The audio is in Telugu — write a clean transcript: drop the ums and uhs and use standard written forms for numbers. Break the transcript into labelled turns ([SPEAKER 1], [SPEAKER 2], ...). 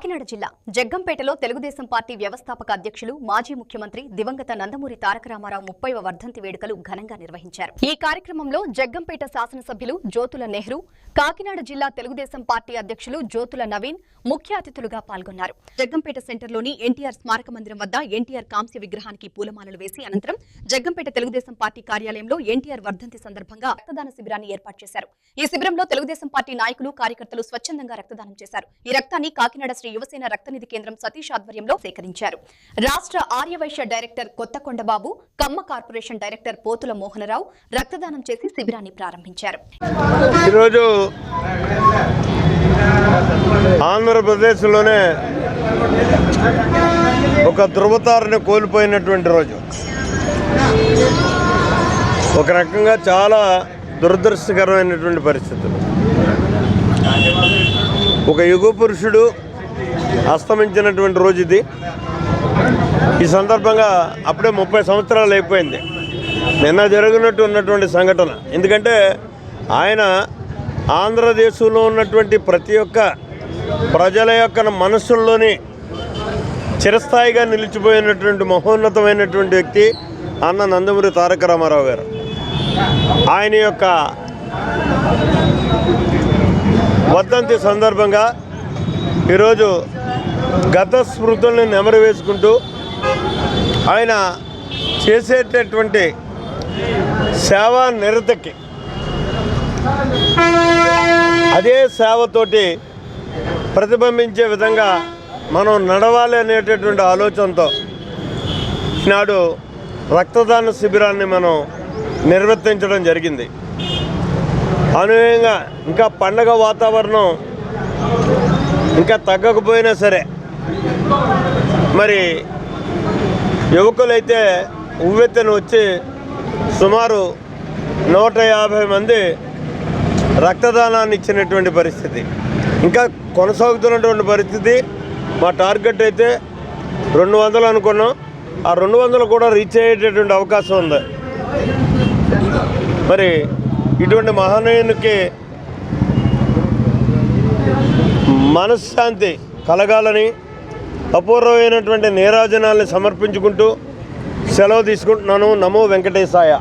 [SPEAKER 1] కాకినాడ జిల్లా జగ్గంపేటలో తెలుగుదేశం పార్టీ వ్యవస్థాపక అధ్యక్షులు మాజీ ముఖ్యమంత్రి దివంగత నందమూరి తారక రామారావు 30వ వర్ధంతి వేడుకలు ఘనంగా నిర్వహించారు। ఈ కార్యక్రమంలో జగ్గంపేట శాసనసభ్యులు జ్యోతుల నెహ్రూ, కాకినాడ జిల్లా తెలుగుదేశం పార్టీ అధ్యక్షులు జ్యోతుల నవీన్ ముఖ్య అతిథులుగా పాల్గొన్నారు। జగ్గంపేట సెంటర్లోని ఎన్టీఆర్ స్మారక మందిరం వద్ద ఎన్టీఆర్ కాంస్య విగ్రహానికి పూలమాలలు వేసి అనంతరం జగ్గంపేట తెలుగుదేశం పార్టీ కార్యాలయంలో ఎన్టీఆర్ వర్ధంతి సందర్భంగా రక్తదాన శిబిరాన్ని ఏర్పాటు చేశారు। ఈ శిబిరంలో తెలుగుదేశం పార్టీ నాయకులు, కార్యకర్తలు స్వచ్ఛందంగా రక్తదానం చేశారు। ఈ రక్తాన్ని కాకినాడ శ్రీ యువసేన రక్తనిధి కేంద్రం సతీష్ ఆధ్వర్యంలో సేకరించారు। రాష్ట్ర ఆర్యవైశ్య డైరెక్టర్ కొత్తకొండబాబు, కమ్మ కార్పొరేషన్ డైరెక్టర్ పోతుల మోహనరావు రక్తదానం చేసి శిబిరాన్ని ప్రారంభించారు।
[SPEAKER 2] ఈరోజు ఆంధ్రప్రదేశ్లోనే ఒక ధృవతారని కోల్పోయినటువంటి రోజు, ఒక రకంగా చాలా దురదృష్టకరమైనటువంటి పరిస్థితులు। ఒక యుగ పురుషుడు అస్తమించినటువంటి రోజు ఇది। ఈ సందర్భంగా అప్పుడే 30 సంవత్సరాలు అయిపోయింది నిన్న జరిగినట్టు ఉన్నటువంటి సంఘటన। ఎందుకంటే ఆయన ఆంధ్రదేశంలో ఉన్నటువంటి ప్రతి ఒక్క ప్రజల యొక్క మనస్సుల్లోని చిరస్థాయిగా నిలిచిపోయినటువంటి మహోన్నతమైనటువంటి వ్యక్తి అన్న నందమూరి తారక రామారావు గారు। ఆయన యొక్క వర్ధంతి సందర్భంగా ఈరోజు గత స్మృతుల్ని నెమరు వేసుకుంటూ ఆయన చేసేటటువంటి సేవా నిరతకి అదే సేవతోటి ప్రతిబింబించే విధంగా మనం నడవాలి అనేటటువంటి ఆలోచనతో ఈనాడు రక్తదాన శిబిరాన్ని మనం నిర్వర్తించడం జరిగింది। అనుయంగా ఇంకా పండగ వాతావరణం ఇంకా తగ్గకపోయినా సరే మరి యువకులైతే ఉవ్వెత్తున వచ్చి సుమారు 150 మంది రక్తదానాన్ని ఇచ్చినటువంటి పరిస్థితి ఇంకా కొనసాగుతున్నటువంటి పరిస్థితి। మా టార్గెట్ అయితే 200 అనుకున్నాం, ఆ 200 కూడా రీచ్ అయ్యేటటువంటి అవకాశం ఉంది। మరి ఇటువంటి మహనీయునికి మనశ్శాంతి కలగాలని అపూర్వమైనటువంటి నీరాజనాల్ని సమర్పించుకుంటూ సెలవు తీసుకుంటున్నాను। నమో వెంకటేశాయ।